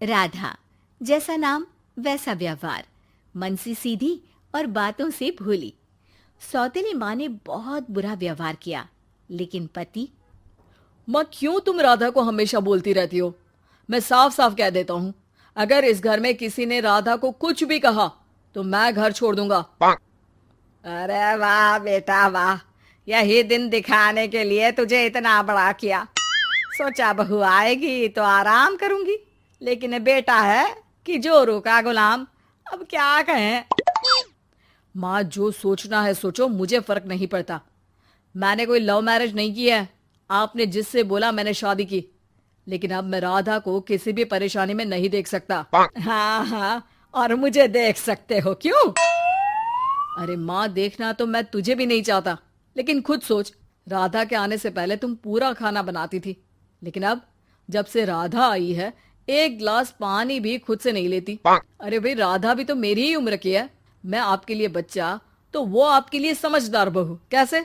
राधा, जैसा नाम वैसा व्यवहार, मन से सीधी और बातों से भोली। सौतेली माँ ने बहुत बुरा व्यवहार किया, लेकिन पति। माँ, क्यों तुम राधा को हमेशा बोलती रहती हो? मैं साफ साफ कह देता हूँ, अगर इस घर में किसी ने राधा को कुछ भी कहा तो मैं घर छोड़ दूंगा। अरे वाह बेटा वाह, यही दिन दिखाने के लिए तुझे इतना बड़ा किया। सोचा बहू आएगी तो आराम करूंगी, लेकिन बेटा है कि जोरू का गुलाम। अब क्या कहें। माँ, जो सोचना है सोचो, मुझे फर्क नहीं पड़ता। मैंने कोई लव मैरिज नहीं की है। आपने जिससे बोला मैंने शादी की, लेकिन अब मैं राधा को किसी भी परेशानी में नहीं देख सकता। हाँ हाँ, और मुझे देख सकते हो क्यों? अरे माँ, देखना तो मैं तुझे भी नहीं चाहता, लेकिन खुद सोच, राधा के आने से पहले तुम पूरा खाना बनाती थी, लेकिन अब जब से राधा आई है एक गिलास पानी भी खुद से नहीं लेती। अरे भाई, राधा भी तो मेरी ही उम्र की है। मैं आपके लिए बच्चा तो वो आपके लिए समझदार बहू। कैसे?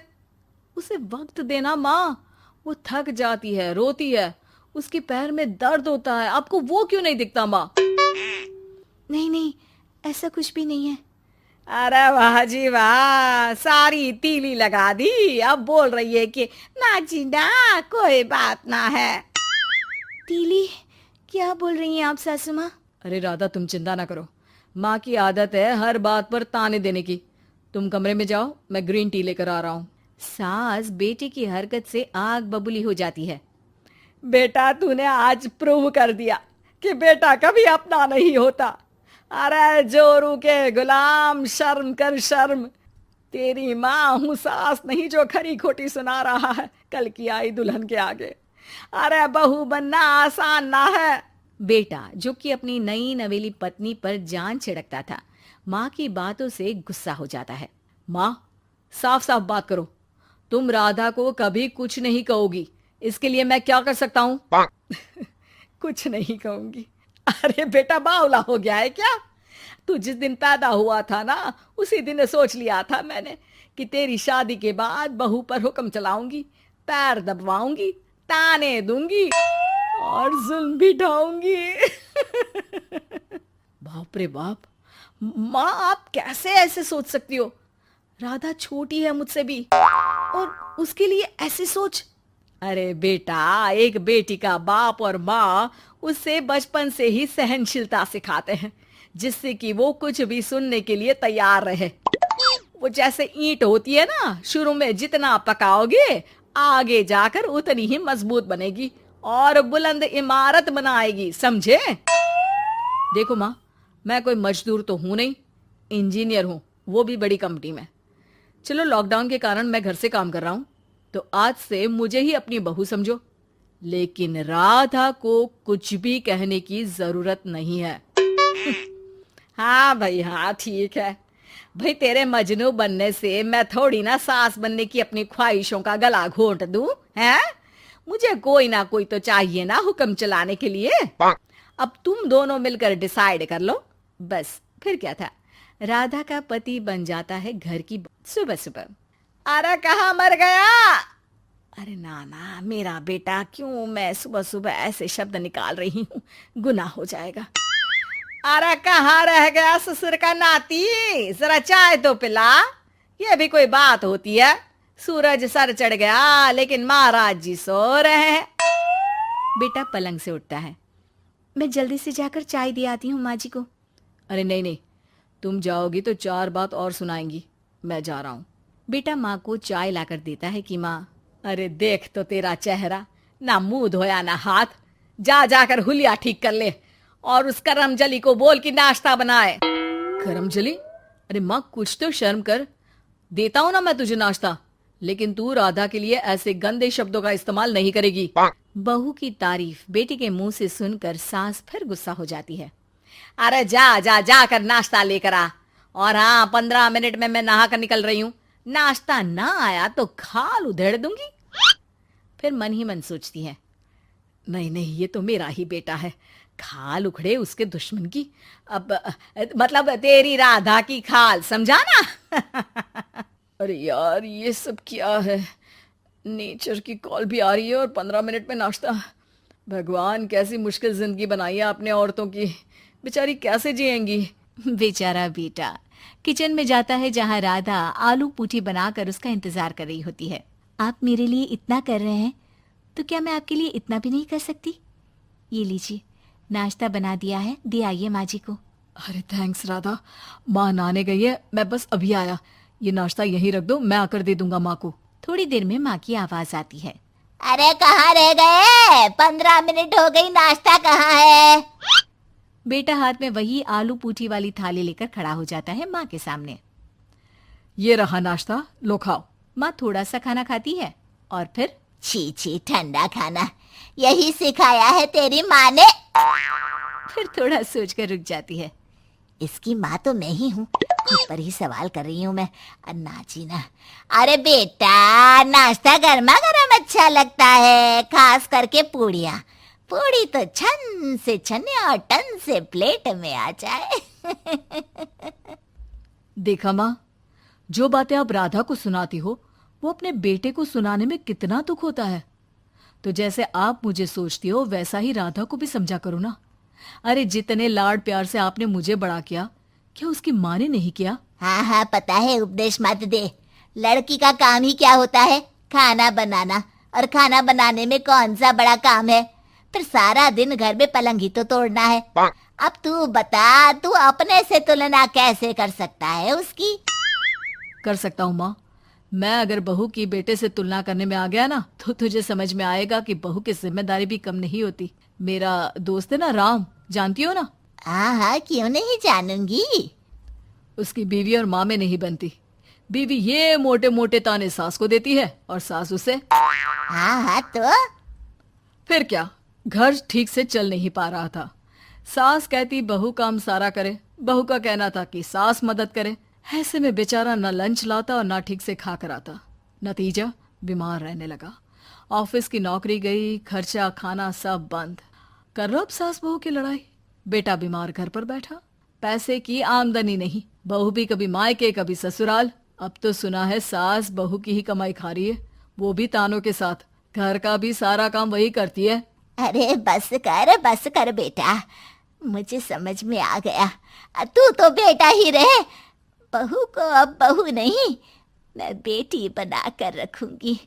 उसे वक्त देना माँ। वो थक जाती है, रोती है, उसके पैर में दर्द होता है। आपको वो क्यों नहीं दिखता माँ? नहीं नहीं, ऐसा कुछ भी नहीं है। अरे वाह जी वाह, सारी तीली लगा दी। अब बोल रही है कि ना जी ना, कोई बात ना है। तीली? क्या बोल रही हैं आप सासू माँ? अरे राधा, तुम चिंता ना करो। माँ की आदत है हर बात पर ताने देने की। तुम कमरे में जाओ, मैं ग्रीन टी लेकर आ रहा हूँ। सास बेटे की हरकत से आग बबूली हो जाती है। बेटा, तूने आज प्रूव कर दिया कि बेटा कभी अपना नहीं होता। अरे जोरू के गुलाम, शर्म कर शर्म। तेरी माँ हूँ, सास नहीं जो खरी खोटी सुना रहा है कल की आई दुल्हन के आगे। अरे बहू बनना आसान ना है। बेटा, जो कि अपनी नई नवेली पत्नी पर जान छिड़कता था, माँ की बातों से गुस्सा हो जाता है। माँ, साफ साफ बात करो। तुम राधा को कभी कुछ नहीं कहोगी, इसके लिए मैं क्या कर सकता हूँ? कुछ नहीं कहूंगी? अरे बेटा, बावला हो गया है क्या? तू जिस दिन पैदा हुआ था ना, उसी दिन सोच लिया था मैंने कि तेरी शादी के बाद बहू पर हुक्म चलाऊंगी, पैर दबवाऊंगी, ताने दूंगी और जुल्म भी ढाऊंगी। बाप रे बाप! माँ, आप कैसे ऐसे सोच सकती हो? राधा छोटी है मुझसे भी, और उसके लिए ऐसे सोच। अरे बेटा, एक बेटी का बाप और माँ उससे बचपन से ही सहनशीलता सिखाते हैं, जिससे कि वो कुछ भी सुनने के लिए तैयार रहे। वो जैसे ईंट होती है ना, शुरू में जितना पकाओगे आगे जाकर उतनी ही मजबूत बनेगी और बुलंद इमारत बनाएगी, समझे? देखो माँ, मैं कोई मजदूर तो हूं नहीं, इंजीनियर हूं, वो भी बड़ी कंपनी में। चलो, लॉकडाउन के कारण मैं घर से काम कर रहा हूं, तो आज से मुझे ही अपनी बहू समझो, लेकिन राधा को कुछ भी कहने की जरूरत नहीं है। हाँ भाई हाँ, ठीक है भाई। तेरे मजनू बनने से मैं थोड़ी ना सास बनने की अपनी ख्वाहिशों का गला घोंट दूं, हैं? मुझे कोई ना कोई तो चाहिए ना हुक्म चलाने के लिए। अब तुम दोनों मिलकर डिसाइड कर लो बस। फिर क्या था, राधा का पति बन जाता है घर की सुबह सुबह। अरे कहाँ मर गया? अरे ना ना, मेरा बेटा, क्यों मैं सुबह सुबह ऐसे शब्द निकाल रही हूँ, गुनाह हो जाएगा। अरे कहाँ रह गया ससुर का नाती? जरा चाय तो पिला। ये भी कोई बात होती है? सूरज सर चढ़ गया लेकिन महाराज जी सो रहे हैं। बेटा पलंग से उठता है। मैं जल्दी से जाकर चाय दे आती हूँ माँ जी को। अरे नहीं नहीं, तुम जाओगी तो 4 बात और सुनाएंगी। मैं जा रहा हूँ। बेटा माँ को चाय लाकर देता है कि माँ। अरे देख तो तेरा चेहरा, ना मुंह धोया ना हाथ। जा जाकर हुलिया ठीक कर ले और उस करमजली को बोल कि नाश्ता बनाए। करमजली? अरे माँ, कुछ तो शर्म कर। देता हूं ना मैं तुझे नाश्ता, लेकिन तू राधा के लिए ऐसे गंदे शब्दों का इस्तेमाल नहीं करेगी। बहू की तारीफ बेटी के मुंह से सुनकर सास फिर गुस्सा हो जाती है। अरे जा जा जाकर नाश्ता लेकर आ। और हाँ, 15 मिनट में मैं नहा कर निकल रही हूँ। नाश्ता ना आया तो खाल उधेड़ दूंगी। फिर मन ही मन सोचती है, नहीं नहीं, ये तो मेरा ही बेटा है। खाल उखड़े उसके दुश्मन की। अब मतलब तेरी राधा की खाल, समझा ना? अरे यार, ये सब क्या है? नेचर की कॉल भी आ रही है और 15 मिनट में नाश्ता। भगवान, कैसी मुश्किल जिंदगी बनाई है आपने औरतों की। बेचारी कैसे जिएंगी। बेचारा बेटा किचन में जाता है जहाँ राधा आलू पूठी बनाकर उसका इंतजार कर रही होती है। आप मेरे लिए इतना कर रहे हैं तो क्या मैं आपके लिए इतना भी नहीं कर सकती? ये लीजिए, नाश्ता बना दिया है, दे आइए माँ जी को। अरे थैंक्स राधा, माँ नहाने गई है, मैं बस अभी आया। ये नाश्ता यहीं रख दो, मैं आकर दे दूंगा माँ को। थोड़ी देर में माँ की आवाज आती है। अरे कहाँ रह गए? 15 मिनट हो गई, नाश्ता कहाँ है? बेटा हाथ में वही आलू पूठी वाली थाली लेकर खड़ा हो जाता है माँ के सामने। ये रहा नाश्ता, लो खाओ। माँ थोड़ा सा खाना खाती है और फिर छी छी, ठंडा खाना यही सिखाया है तेरी माँ ने? फिर थोड़ा सोचकर रुक जाती है। इसकी माँ तो मैं ही हूँ, खुद पर ही सवाल कर रही हूँ मैं। नाची ना। अरे बेटा, नाश्ता गर्मा गर्म अच्छा लगता है, खास करके पूड़ियाँ। पूड़ी तो छन से छने और टन से प्लेट में आ जाए। देखा माँ, जो बातें आप राधा को सुनाती हो वो अपने बेटे को सुनाने में कितना दुख होता है। तो जैसे आप मुझे सोचती हो वैसा ही राधा को भी समझा करो ना। अरे जितने लाड प्यार से आपने मुझे बड़ा किया, क्या उसकी माँ ने नहीं किया? हाँ हाँ पता है, उपदेश मत दे। लड़की का काम ही क्या होता है? खाना बनाना। और खाना बनाने में कौन सा बड़ा काम है? फिर सारा दिन घर में पलंग ही तो तोड़ना है। अब तू बता, तू अपने से तुलना कैसे कर सकता है उसकी? कर सकता हूँ माँ। मैं अगर बहू की बेटे से तुलना करने में आ गया ना, तो तुझे समझ में आएगा कि बहू की जिम्मेदारी भी कम नहीं होती। मेरा दोस्त है ना राम, जानती हो ना? हाँ हाँ, क्यों नहीं जानूंगी। उसकी बीवी और माँ में नहीं बनती। बीवी ये मोटे मोटे ताने सास को देती है और सास उसे। हाँ हाँ तो फिर क्या, घर ठीक से चल नहीं पा रहा था। सास कहती बहू काम सारा करे, बहू का कहना था कि सास मदद करे। ऐसे में बेचारा न लंच लाता और ना ठीक से खा कर आता। नतीजा, बीमार रहने लगा। ऑफिस की नौकरी गई, खर्चा खाना सब बंद। कर लो अब सास बहू की लड़ाई। बेटा बीमार घर पर बैठा, पैसे की आमदनी नहीं। बहू भी कभी मायके कभी ससुराल। अब तो सुना है सास बहू की ही कमाई खा रही है, वो भी तानों के साथ। घर का भी सारा काम वही करती है। अरे बस कर बेटा, मुझे समझ में आ गया। तू तो बेटा ही रहे। बहू को अब बहू नहीं, मैं बेटी बना कर रखूंगी।